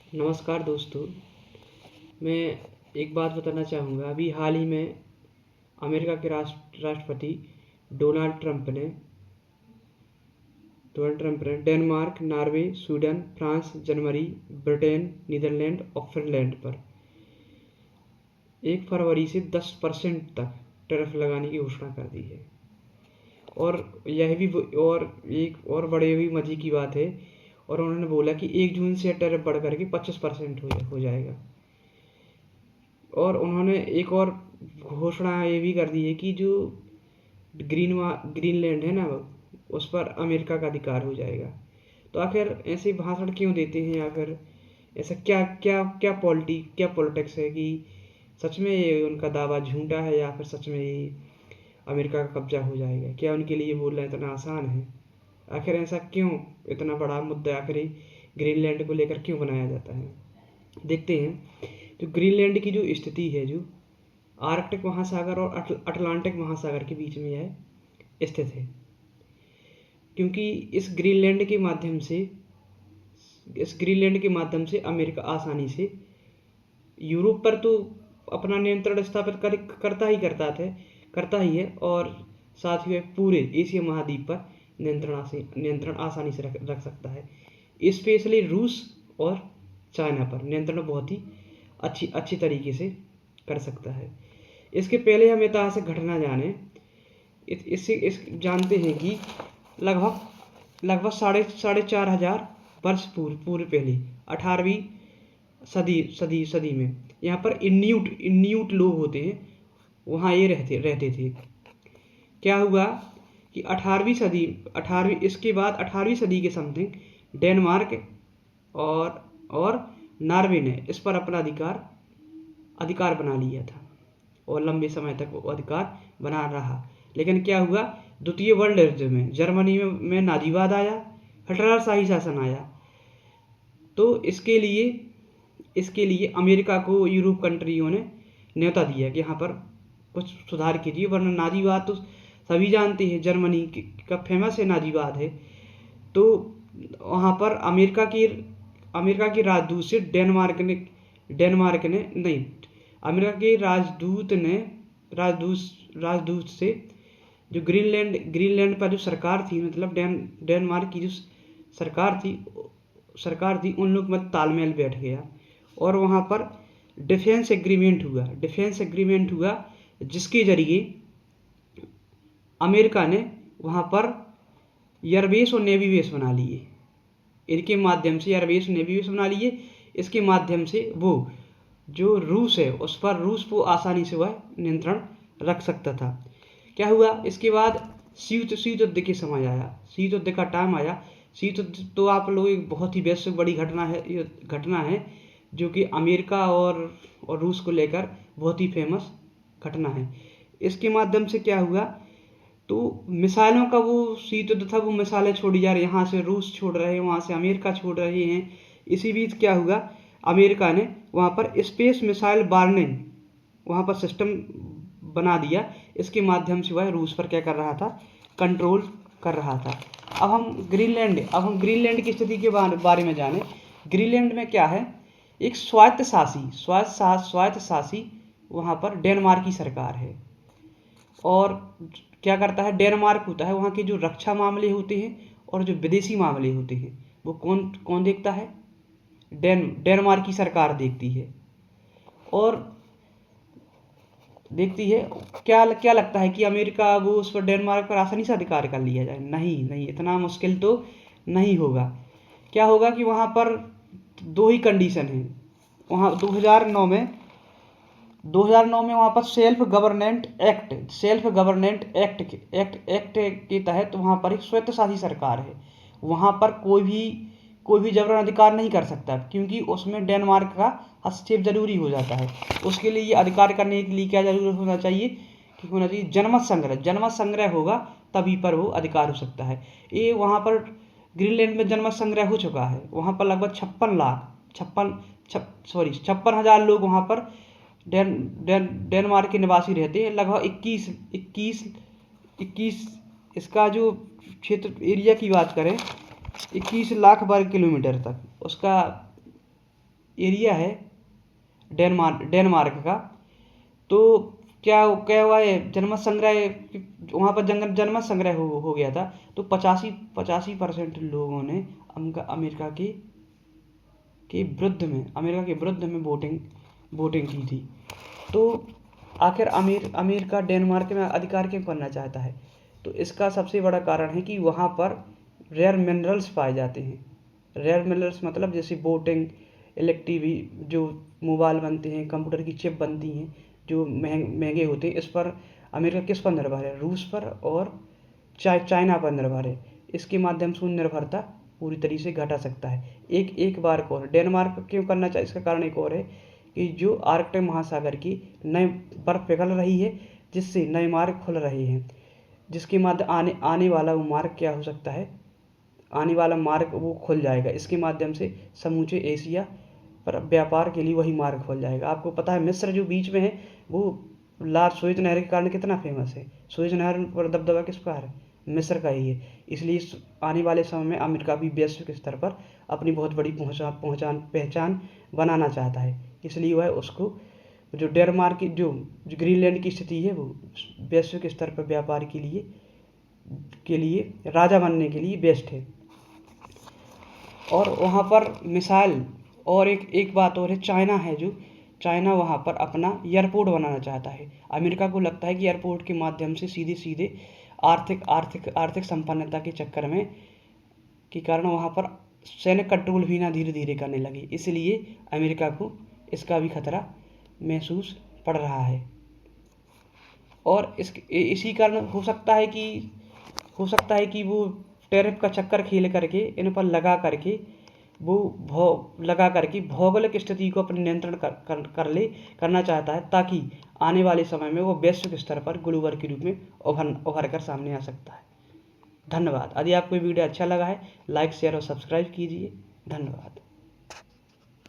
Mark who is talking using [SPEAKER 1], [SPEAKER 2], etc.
[SPEAKER 1] नमस्कार दोस्तों। मैं एक बात बताना चाहूँगा। अभी हाल ही में अमेरिका के राष्ट्रपति डोनाल्ड ट्रंप ने Denmark, Norway, Sweden, France, Germany, Britain, Netherland और फिनलैंड पर 1 फरवरी से 10% तक टैरिफ लगाने की घोषणा कर दी है। और यह भी और एक और बड़े हुई मजे की बात है। और उन्होंने बोला कि 1 जून से टैरिफ बढ़ करके 25% हो जाएगा। और उन्होंने एक और घोषणा ये भी कर दी है कि जो ग्रीनलैंड है ना, उस पर अमेरिका का अधिकार हो जाएगा। तो आखिर ऐसे भाषण क्यों देते हैं, या फिर ऐसा क्या क्या क्या पॉलिटिक्स है कि सच में ये उनका दावा झूठा है, या फिर सच में ये अमेरिका का कब्जा हो जाएगा? क्या उनके लिए बोलना इतना आसान है? आखिर ऐसा क्यों, इतना बड़ा मुद्दा आखिर ग्रीनलैंड को लेकर क्यों बनाया जाता है? देखते हैं। तो ग्रीनलैंड की जो स्थिति है, जो आर्कटिक महासागर और अटलांटिक महासागर के बीच में यह स्थित है। क्योंकि इस ग्रीनलैंड के माध्यम से अमेरिका आसानी से यूरोप पर तो अपना नियंत्रण स्थापित करता ही है, और साथ ही पूरे एशिया महाद्वीप पर नियंत्रण आसानी से रख सकता है। स्पेशली रूस और चाइना पर नियंत्रण बहुत ही अच्छी तरीके से कर सकता है। इसके पहले हम ऐतिहासिक घटना जाने। जानते हैं कि लगभग साढ़े 4,000 वर्ष पूर्व पहले 18वीं सदी में यहाँ पर इन्यूट लोग होते हैं, वहाँ ये रहते थे। क्या हुआ कि 18वीं सदी के समथिंग डेनमार्क और नॉर्वे ने इस पर अपना अधिकार बना लिया था, और लंबे समय तक वो अधिकार बना रहा। लेकिन क्या हुआ, द्वितीय वर्ल्ड युद्ध में जर्मनी में नाजीवाद आया, हिटलरशाही शासन आया। तो इसके लिए अमेरिका को यूरोप कंट्रियों ने न्योता दिया कि यहाँ पर कुछ सुधार कीजिए, वरना नाजीवाद तो सभी जानते हैं, जर्मनी का फेमस है नाजीवाद है। तो वहाँ पर अमेरिका के राजदूत से अमेरिका के राजदूत से जो ग्रीनलैंड पर जो सरकार थी, मतलब डेनमार्क की जो सरकार थी, उन लोग में तालमेल बैठ गया, और वहाँ पर डिफेंस एग्रीमेंट हुआ, जिसके जरिए अमेरिका ने वहाँ पर एयरबेस और नेवी बेस बना लिए। इनके माध्यम से एयरबेस नेवी बेस बना लिए। इसके माध्यम से वो जो रूस है, उस पर रूस को आसानी से वह नियंत्रण रख सकता था। क्या हुआ, इसके बाद शीत युद्ध के समय आया, शीत युद्ध का टाइम आया। शीत युद्ध तो आप लोग एक बहुत ही वैश्विक बड़ी घटना है, जो कि अमेरिका और रूस को लेकर बहुत ही फेमस घटना है। इसके माध्यम से क्या हुआ, तो मिसाइलों का वो शीत युद्ध था, वो मिसाइलें छोड़ी जा रही, यहाँ से रूस छोड़ रहे हैं, वहाँ से अमेरिका छोड़ रहे हैं। इसी बीच क्या हुआ, अमेरिका ने वहाँ पर स्पेस मिसाइल वार्निंग वहाँ पर सिस्टम बना दिया। इसके माध्यम से वह रूस पर क्या कर रहा था, कंट्रोल कर रहा था। अब हम ग्रीनलैंड की स्थिति के बारे में जाने। ग्रीनलैंड में क्या है, एक स्वायत्त शासी वहाँ पर डेनमार्क की सरकार है। और क्या करता है, डेनमार्क होता है, वहाँ के जो रक्षा मामले होते हैं और जो विदेशी मामले होते हैं, वो कौन देखता है, डेनमार्क की सरकार देखती है। और देखती है, क्या लगता है कि अमेरिका वो उस पर डेनमार्क पर आसानी से अधिकार कर लिया जाए? नहीं, इतना मुश्किल तो नहीं होगा। क्या होगा कि वहाँ पर 2 ही कंडीशन है। वहाँ 2009 में वहाँ पर सेल्फ गवर्नेंट एक्ट के तहत वहाँ पर एक स्वायत्तशासी सरकार है। वहाँ पर कोई भी जबरन अधिकार नहीं कर सकता, क्योंकि उसमें डेनमार्क का हस्तक्षेप जरूरी हो जाता है। उसके लिए अधिकार करने के लिए क्या जरूर होना चाहिए, कि होना चाहिए जनमत संग्रह होगा, तभी पर वो अधिकार हो सकता है। ये वहाँ पर ग्रीनलैंड में जनमत संग्रह हो चुका है। वहाँ पर लगभग 56,000 लोग वहाँ पर डेनमार्क के निवासी रहते हैं। लगभग 21 इसका जो क्षेत्र एरिया की बात करें, 21 लाख वर्ग किलोमीटर तक उसका एरिया है डेनमार्क का। तो क्या क्या हुआ है, जनमत संग्रह, वहाँ पर जनमत संग्रह हो गया था। तो 85% लोगों ने अमेरिका के विरुद्ध में वोटिंग की थी। तो आखिर अमेरिका डेनमार्क में अधिकार क्यों करना चाहता है? तो इसका सबसे बड़ा कारण है कि वहाँ पर रेयर मिनरल्स पाए जाते हैं। रेयर मिनरल्स मतलब जैसे बोटिंग, इलेक्ट्रिक, जो मोबाइल बनते हैं, कंप्यूटर की चिप बनती हैं, जो महंगे होते हैं। इस पर अमेरिका किस पर निर्भर है? रूस पर और चाइना पर निर्भर है। इसके माध्यम से निर्भरता पूरी तरीके से घटा सकता है। एक बार और डेनमार्क क्यों करना चाहिए, इसका कारण एक और है कि जो आर्कटिक महासागर की नई बर्फ पिघल रही है, जिससे नए मार्ग खुल रहे हैं, जिसके माध्यम आने वाला वो मार्ग क्या हो सकता है, आने वाला मार्ग वो खुल जाएगा। इसके माध्यम से समूचे एशिया पर व्यापार के लिए वही मार्ग खुल जाएगा। आपको पता है मिस्र जो बीच में है, वो लाल सुएज नहर के कारण कितना फेमस है। सुएज नहर पर दबदबा किसका है? मिस्र का ही है। इसलिए आने वाले समय में अमेरिका भी वैश्विक स्तर पर अपनी बहुत बड़ी पहचान बनाना चाहता है। इसलिए वह उसको जो डेनमार्क की जो ग्रीनलैंड की स्थिति है, वो वैश्विक स्तर पर व्यापार के लिए राजा बनने के लिए बेस्ट है। और वहाँ पर मिसाइल, और एक बात और है, चाइना है जो चाइना वहाँ पर अपना एयरपोर्ट बनाना चाहता है। अमेरिका को लगता है कि एयरपोर्ट के माध्यम से सीधे आर्थिक संपन्नता के चक्कर में के कारण वहाँ पर सैनिक कंट्रोल भी ना धीरे धीरे करने लगे। इसलिए अमेरिका को इसका भी खतरा महसूस पड़ रहा है। और इसी कारण हो सकता है कि वो टैरिफ का चक्कर खेल करके इन पर लगा करके भौगोलिक स्थिति को अपने नियंत्रण करना चाहता है, ताकि आने वाले समय में वो वैश्विक स्तर पर ग्लोबल के रूप में उभर कर सामने आ सकता है। धन्यवाद। यदि आपको वीडियो अच्छा लगा है, लाइक, शेयर और सब्सक्राइब कीजिए। धन्यवाद।